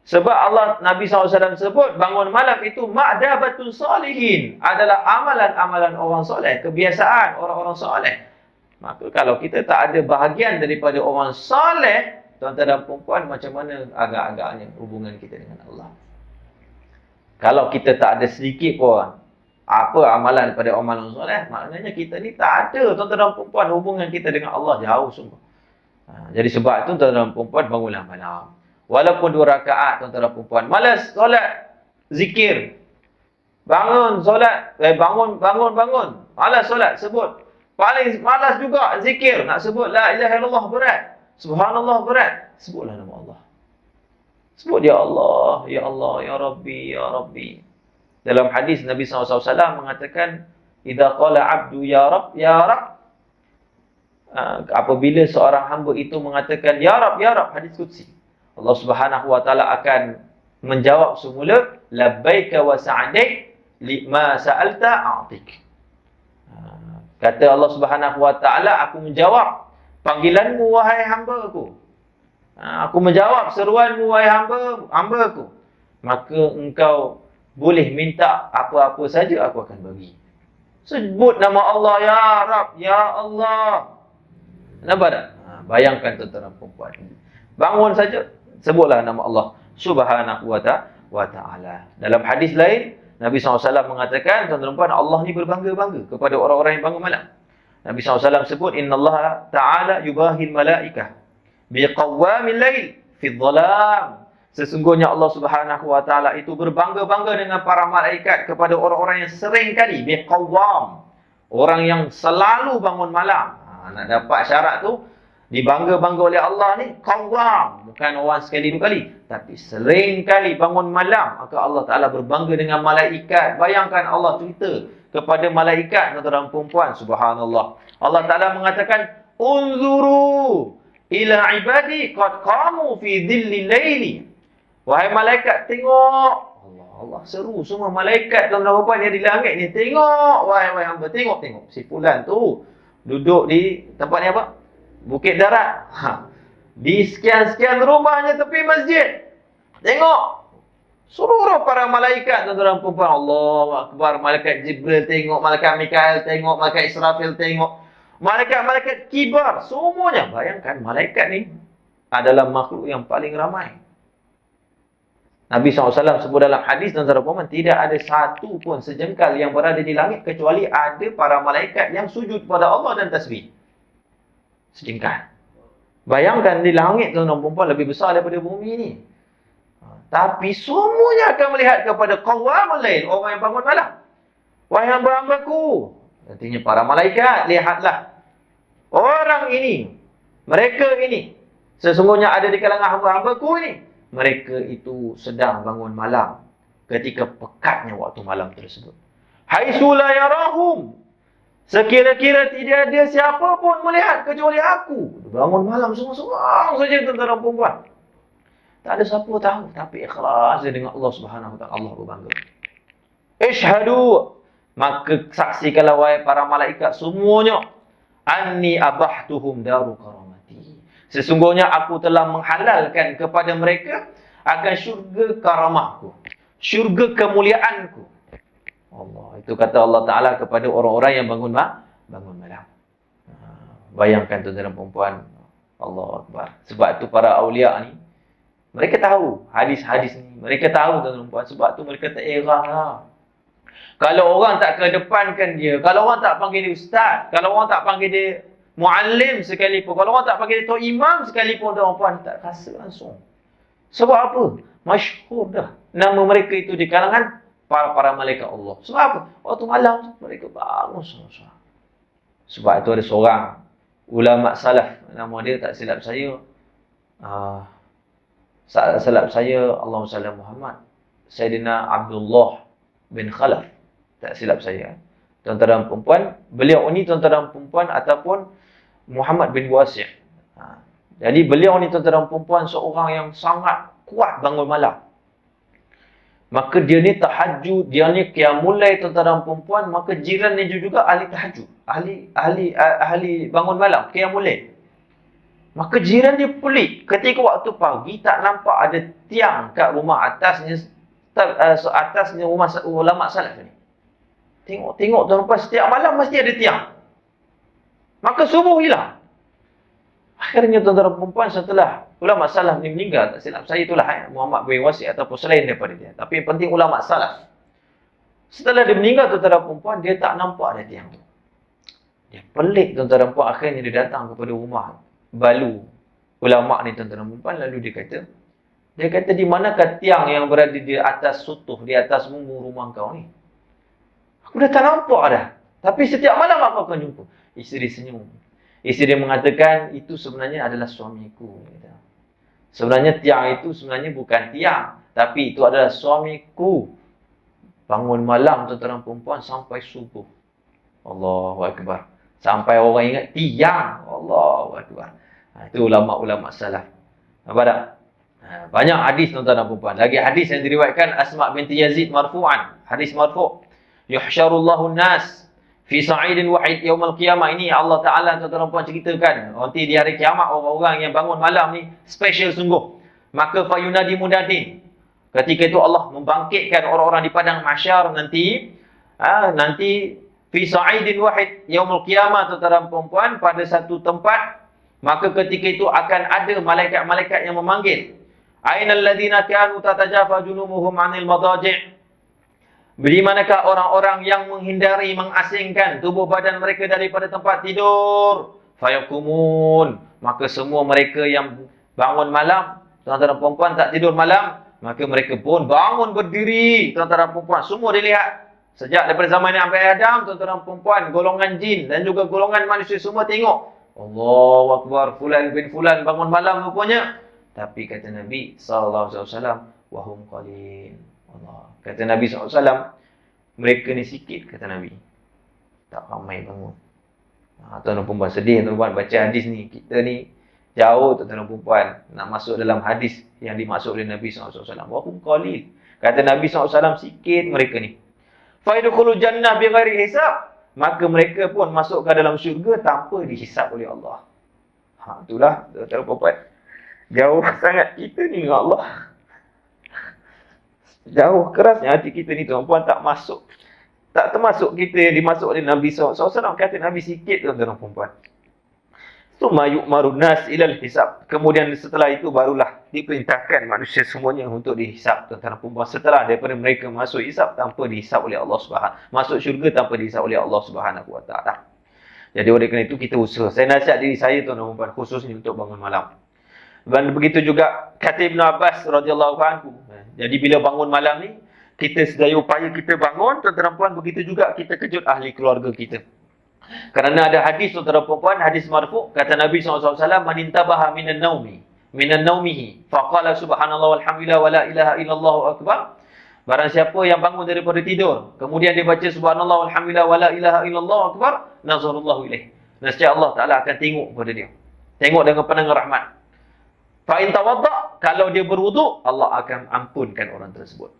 [SPEAKER 1] Sebab Nabi SAW sebut, bangun malam itu ma'dabatun salihin. Adalah amalan-amalan orang soleh, kebiasaan orang-orang soleh. Maka kalau kita tak ada bahagian daripada orang soleh, tuan-tuan dan puan-puan, macam mana agak-agaknya hubungan kita dengan Allah? Kalau kita tak ada sedikit pun apa amalan pada amalan soleh, maknanya kita ni tak ada, tuan-tuan dan puan-puan, hubungan kita dengan Allah jauh sungguh. Jadi sebab itu tuan-tuan dan puan-puan, bangunlah malam. Walaupun 2 rakaat, tuan-tuan dan puan-puan. Malas solat zikir. Bangun solat, bangun. Malas solat, sebut. Paling malas juga zikir. Nak sebut la ilaha illallah berat. Subhanallah berat. Sebutlah nama Allah. Sebut ya Allah, ya Allah, ya Rabbi, ya Rabbi. Dalam hadis Nabi SAW mengatakan, idza qala abdu ya Rabb, ya Rabb. Apabila seorang hamba itu mengatakan ya Rabb, hadis qudsi, Allah Subhanahu Wa Ta'ala akan menjawab semula, labbaika wa sa'daik lima sa'alta a'tik. Kata Allah Subhanahu Wa Ta'ala, aku menjawab panggilanmu wahai hamba aku. Aku menjawab seruanmu wahai hamba aku. Maka engkau boleh minta apa-apa saja, aku akan bagi. Sebut nama Allah, ya Rabb, ya Allah. Nampak tak? Bayangkan tuan-tuan dan puan-puan. Bangun saja, sebutlah nama Allah Subhanahu Wa Ta'ala. Dalam hadis lain, Nabi SAW mengatakan, tuan-tuan dan puan, Allah ni berbangga-bangga kepada orang-orang yang bangun malam. Nabi SAW sebut, Inna Allah Ta'ala yubahil malaikah biqawwamil lail fi dhalam. Sesungguhnya Allah Subhanahu Wa Ta'ala itu berbangga-bangga dengan para malaikat kepada orang-orang yang sering kali biqawwam, orang yang selalu bangun malam. Nak dapat syarat tu, dibangga-bangga oleh Allah ni, qawwam, bukan orang sekali 2 kali, tapi sering kali bangun malam. Maka Allah Ta'ala berbangga dengan malaikat. Bayangkan Allah cerita kepada malaikat, tuan-tuan dan puan-puan, subhanallah. Allah Ta'ala mengatakan, unzuru ila ibadi qad qamu fi dhillil laili. Wahai malaikat, tengok. Allah seru semua malaikat tuan-tuan dan puan yang di langit ni, tengok wahai hamba, tengok si fulan tu duduk di tempat ni apa? Bukit Darat. Di sekian-sekian rumahnya tepi masjid. Tengok. Seluruh para malaikat, tuan-tuan dan puan-puan, Allahu Akbar. Malaikat Jibril tengok, malaikat Mikail tengok, malaikat Israfil tengok, malaikat-malaikat kibar, semuanya. Bayangkan malaikat ni adalah makhluk yang paling ramai. Nabi SAW sebut dalam hadis, tuan-tuan dan puan-puan, tidak ada satu pun sejengkal yang berada di langit kecuali ada para malaikat yang sujud pada Allah dan tasbih. Sejengkal. Bayangkan di langit tuan-tuan perempuan lebih besar daripada bumi ni. Tapi semuanya akan melihat kepada qawwamul lail, orang yang bangun malam. Wahai hamba-hambaku, artinya para malaikat, lihatlah orang ini, mereka ini, sesungguhnya ada di kalangan hamba-hambaku ini, mereka itu sedang bangun malam ketika pekatnya waktu malam tersebut. Haitsu la yarahum, sekira-kira tidak ada siapa pun melihat kecuali aku. Bangun malam seorang-seorang saja tuan-tuan perempuan. Tak ada siapa tahu, tapi ikhlas dengan Allah Subhanahu wa taala. Allah berbangga. Ishhadu, maka saksikanlah wahai para malaikat semuanya, anni abahtuhum daru karamati. Sesungguhnya aku telah menghalalkan kepada mereka akan syurga karamahku, syurga kemuliaanku. Allah, itu kata Allah Ta'ala kepada orang-orang yang bangun malam. Bayangkan tuan-tuan perempuan, Allah Akbar. Sebab itu para awliya ni, mereka tahu hadis-hadis ni. Mereka tahu tuan-tuan perempuan. Sebab tu mereka tak erah lah. Kalau orang tak kedepankan dia, kalau orang tak panggil dia ustaz, kalau orang tak panggil dia muallim sekalipun, kalau orang tak panggil dia tok imam sekalipun, tuan-tuan perempuan tak rasa langsung. Sebab apa? Masyhur dah nama mereka itu di kalangan para malaikat Allah. Sebab apa? Waktu malam tu mereka bangun seorang-seorang. Sebab itu ada seorang ulama salaf, nama dia tak silap saya, Allahumma salli Muhammad, Sayyidina Abdullah bin Khalaf, tak silap saya. Tuan-tuan dan perempuan, beliau ni tuan-tuan dan perempuan ataupun Muhammad bin Wasi'. Jadi beliau ni tuan-tuan dan perempuan seorang yang sangat kuat bangun malam. Maka dia ni tahajud, dia ni qiyamul lail tuan-tuan dan perempuan, maka jiran ni juga ahli tahajud, ahli bangun malam, qiyamul lail. Maka jiran dia pelik ketika waktu pagi tak nampak ada tiang kat rumah atasnya rumah ulama salaf ni. Tengok tuan-tuan, setiap malam mesti ada tiang. Maka subuh hilang. Akhirnya tuan-tuan perempuan, setelah ulama salaf ni meninggal, tak silap saya itulah Muhammad bin Wasi' ataupun selain daripada dia. Tapi yang penting ulama salaf. Setelah dia meninggal tuan-tuan perempuan, dia tak nampak ada tiang tu. Dia pelik tuan-tuan perempuan, akhirnya dia datang kepada rumah balu ulama ni tuan-tuan perempuan, lalu dia kata di manakah tiang yang berada di atas sutuh, di atas mumbu rumah kau ni? Aku dah tak nampak dah. Tapi setiap malam aku akan jumpa. Isteri senyum. Isteri dia mengatakan, itu sebenarnya adalah suamiku. Sebenarnya tiang itu sebenarnya bukan tiang, tapi itu adalah suamiku. Bangun malam tuan-tuan perempuan sampai subuh. Allahu Akbar. Sampai orang ingat tiang. Allahu Akbar. Itu ulama-ulama salaf. Nampak tak? Banyak hadis tuan-tuan dan perempuan. Lagi hadis yang diriwayatkan Asma binti Yazid marfu'an. Hadis marfu'. Yuhsyarullahu nas fi sa'idin wahid yaumil qiyamah. Ini Allah Ta'ala tuan-tuan dan perempuan ceritakan. Nanti di hari kiamat orang-orang yang bangun malam ni special sungguh. Maka fayunadi mudadin. Ketika itu Allah membangkitkan orang-orang di padang mahsyar nanti. Nanti fi sa'idin wahid yaumil qiyamah tuan-tuan dan perempuan, pada satu tempat. Maka ketika itu akan ada malaikat-malaikat yang memanggil. Ainal ladzina kanu tatajafa junubuhum 'anil madaji'. Di manakah orang-orang yang menghindari, mengasingkan tubuh badan mereka daripada tempat tidur? Fayakumun. Maka semua mereka yang bangun malam, tuan-tuan dan perempuan tak tidur malam, maka mereka pun bangun berdiri, tuan-tuan dan perempuan. Semua dilihat. Sejak daripada zaman Nabi Adam, tuan-tuan dan perempuan, golongan jin dan juga golongan manusia semua tengok. Allahu Akbar, fulan bin fulan bangun malam rupanya. Tapi kata Nabi SAW, wahum qalin. Allah. Kata Nabi SAW, mereka ni sikit, kata Nabi. Tak ramai bangun. Tuan-tuan perempuan sedih, tuan-tuan baca hadis ni. Kita ni jauh tuan-tuan perempuan nak masuk dalam hadis yang dimaksud oleh Nabi SAW. Wahum qalil. Kata Nabi SAW, sikit mereka ni. Faidkhulul jannah bighairi hisab. Maka mereka pun masuk ke dalam syurga tanpa dihisap oleh Allah. Itulah tuan-tuan perempuan. Jauh sangat kita ni dengan Allah. Jauh kerasnya hati kita ni tuan-puan, tak masuk. Tak termasuk kita yang dimasuk oleh Nabi SAW. Kata Nabi sikit tuan-tuan perempuan. Summa yu'marun nas ilal hisab. Kemudian setelah itu barulah diperintahkan manusia semuanya untuk dihisap tuan-tuan perempuan. Setelah daripada mereka masuk hisap tanpa dihisap oleh Allah Subhanahu. Masuk syurga tanpa dihisap oleh Allah Subhanahu wa taala. Jadi oleh kerana itu kita usaha. Saya nasihat diri saya tuan-tuan dan puan, khususnya untuk bangun malam. Dan begitu juga kata Ibn Abbas radhiyallahu anhu. Jadi bila bangun malam ni, kita sedaya upaya kita bangun, tuan-tuan dan puan, begitu juga kita kejut ahli keluarga kita. Kerana ada hadis, tuan-tuan dan puan, hadis marfu', kata Nabi SAW, "Man intabaha minan naumihi, faqala subhanallah walhamdulillah wa la ilaha illallah akbar." Barang siapa yang bangun daripada tidur, kemudian dia baca subhanallah walhamdulillah wa la ilaha illallah akbar, nazarallahu ilaih. Nescaya Allah Ta'ala akan tengok kepada dia. Tengok dengan pandangan rahmat. Fa in tawadda, kalau dia berwuduk, Allah akan ampunkan orang tersebut.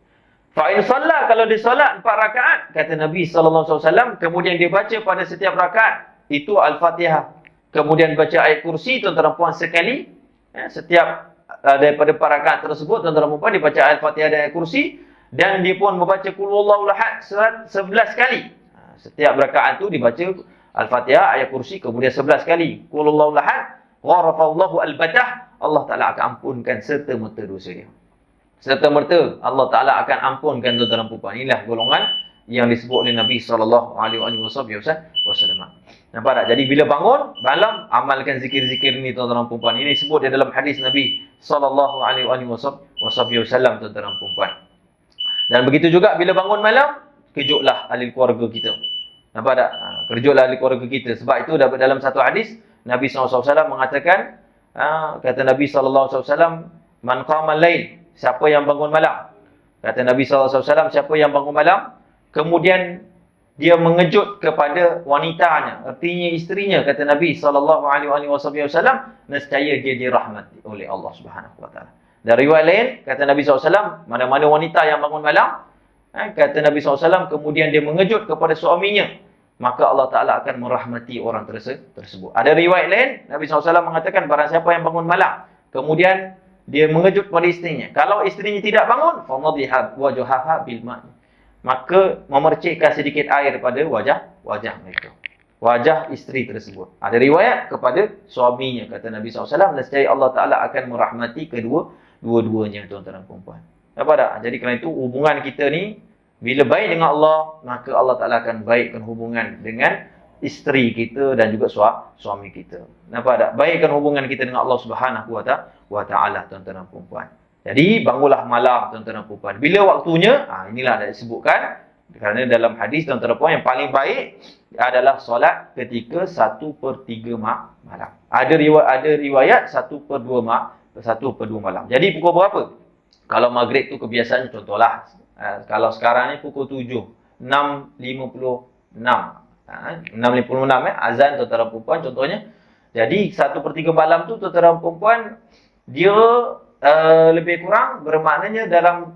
[SPEAKER 1] Fa in shalla, kalau dia solat 4 rakaat, kata Nabi sallallahu alaihi wasallam, kemudian dia baca pada setiap rakaat itu Al-Fatihah. Kemudian baca ayat kursi, tuan-tuan dan puan, sekali. Setiap daripada 4 rakaat tersebut, tuan-tuan dan puan, dia baca Al-Fatihah dan ayat kursi, dan dia pun membaca qul huwallahu ahad 11 kali. Setiap rakaat tu dibaca Al-Fatihah, ayat kursi, kemudian 11 kali qul huwallahu ahad, gharafallahu al-badah, Allah Ta'ala akan ampunkan serta-merta dosa dia. Serta-merta Allah Ta'ala akan ampunkan tuan-tuan dan puan. Inilah golongan yang disebut oleh Nabi SAW. Nampak tak? Jadi bila bangun malam, amalkan zikir-zikir ini tuan-tuan dan puan. Ini disebut di dalam hadis Nabi SAW, tuan-tuan dan puan. Dan begitu juga bila bangun malam, kejutlah ahli keluarga kita. Nampak tak? Kejutlah ahli keluarga kita. Sebab itu dalam satu hadis, Nabi SAW mengatakan, kata Nabi SAW, "Man qama al-lail", siapa yang bangun malam. Kata Nabi SAW, siapa yang bangun malam, kemudian dia mengejut kepada wanitanya, artinya isterinya, kata Nabi SAW, nescaya dia dirahmati oleh Allah Subhanahu Wa Taala. Dan riwayat lain, kata Nabi SAW, mana-mana wanita yang bangun malam, kata Nabi SAW, kemudian dia mengejut kepada suaminya, maka Allah Ta'ala akan merahmati orang tersebut. Ada riwayat lain, Nabi SAW mengatakan, barang siapa yang bangun malam, kemudian dia mengejut kepada isterinya. Kalau isterinya tidak bangun, فَنَضِحَ وَجُهَهَا بِالْمَاءِ, maka memercikkan sedikit air pada wajah mereka. Wajah isteri tersebut. Ada riwayat kepada suaminya, kata Nabi SAW, nescaya Allah Ta'ala akan merahmati dua-duanya, tuan-tuan dan puan. Apa tak? Jadi kerana itu hubungan kita ni, bila baik dengan Allah, maka Allah Ta'ala akan baikkan hubungan dengan isteri kita dan juga suami kita. Nampak tak? Baikkan hubungan kita dengan Allah Subhanahu Wa Ta'ala, tuan-tuan dan puan. Jadi bangunlah malam, tuan-tuan dan puan. Bila waktunya, inilah dah disebutkan. Kerana dalam hadis, tuan-tuan dan puan, yang paling baik adalah solat ketika 1/3 malam. Ada riwayat 1/2 malam. Jadi pukul berapa? Kalau maghrib tu kebiasaannya, contohlah, kalau sekarang ni pukul 7, 6.56. 6.56 azan, tuan-tuan dan puan, contohnya. Jadi 1/3 malam tu, tuan-tuan dan puan, dia lebih kurang bermaknanya dalam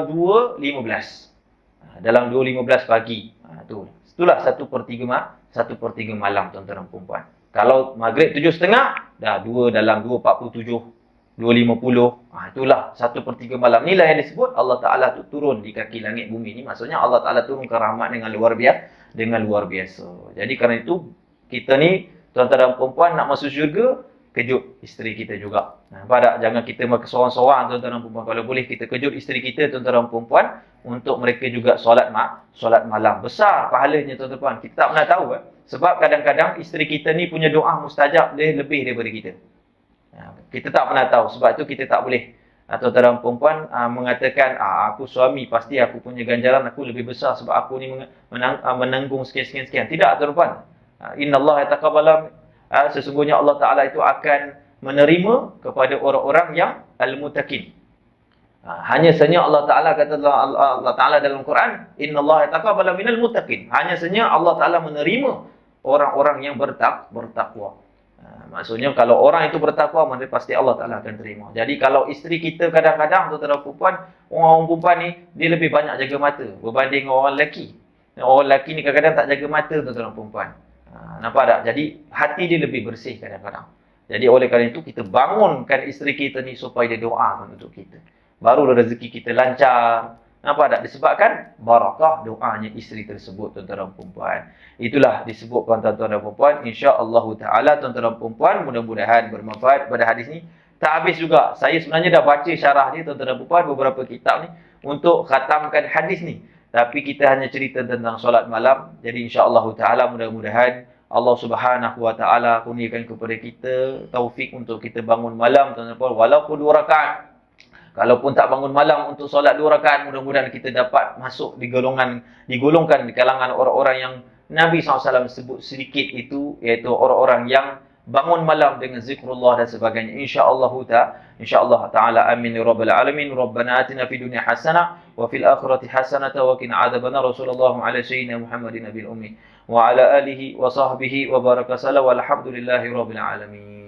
[SPEAKER 1] 2.15. Dalam 2.15 pagi. Itulah 1/3 malam, tuan-tuan dan puan. Kalau maghrib 7.30, dah 2 dalam 2.47, 2.50. Itulah 1/3 malam. Inilah yang disebut Allah Ta'ala tu turun di kaki langit bumi ni. Maksudnya Allah Ta'ala turunkan rahmat dengan luar biasa. Jadi kerana itu, kita ni, tuan-tuan dan puan, nak masuk syurga, kejut isteri kita juga. Nampak tak? Jangan kita seorang-seorang, tuan-tuan dan puan. Kalau boleh kita kejut isteri kita, tuan-tuan dan puan, untuk mereka juga solat malam. Besar pahalanya, tuan-tuan dan puan. Kita tak pernah tahu. Sebab kadang-kadang isteri kita ni punya doa mustajab dia lebih daripada kita. Kita tak pernah tahu. Sebab itu kita tak boleh, tuan-tuan dan puan, mengatakan, aku suami, pasti aku punya ganjaran aku lebih besar sebab aku ni menanggung sekian-sekian. Tidak, tuan-tuan dan puan. Inna Allah yataqabbal, sesungguhnya Allah Ta'ala itu akan menerima kepada orang-orang yang al-muttaqin. Hanya sahaja Allah Ta'ala kata Allah Ta'ala dalam Quran, Inna Allah yataqabbal minal muttaqin. Hanya sahaja Allah Ta'ala menerima orang-orang yang bertakwa. Maksudnya kalau orang itu bertakwa, maka pasti Allah Ta'ala akan terima. Jadi kalau isteri kita kadang-kadang, tuan-tuan perempuan, orang perempuan ni, dia lebih banyak jaga mata berbanding orang lelaki. Orang lelaki ni kadang-kadang tak jaga mata, tuan-tuan perempuan. Nampak tak? Jadi hati dia lebih bersih kadang-kadang. Jadi oleh kerana itu kita bangunkan isteri kita ni supaya dia doakan untuk kita. Barulah rezeki kita lancar. Nampak tak? Disebabkan barakah doanya isteri tersebut, tuan-tuan dan perempuan. Itulah disebutkan, tuan-tuan dan perempuan. InsyaAllah ta'ala, tuan-tuan dan perempuan, mudah-mudahan bermanfaat pada hadis ni. Tak habis juga. Saya sebenarnya dah baca syarah ni, tuan-tuan dan perempuan, beberapa kitab ni untuk khatamkan hadis ni. Tapi kita hanya cerita tentang solat malam. Jadi insya-Allah taala mudah-mudahan Allah Subhanahu wa taala kurniakan kepada kita taufik untuk kita bangun malam, tuan-tuan, walaupun 2 rakaat. Kalaupun tak bangun malam untuk solat 2 rakaat, mudah-mudahan kita dapat masuk digolongkan di kalangan orang-orang yang Nabi SAW sebut sedikit itu, iaitu orang-orang yang bangun malam dengan zikrullah dan sebagainya. InsyaAllah ta'ala, amin ya rabbal alamin. Rabbana atina fid dunya hasanah wa fil akhirati hasanah wa qina adzabannar. Rasulullah ala sayyidina Muhammadin nabil ummi wa ala alihi wa sahbihi wa baraka sallam walhamdulillahi rabbil alamin.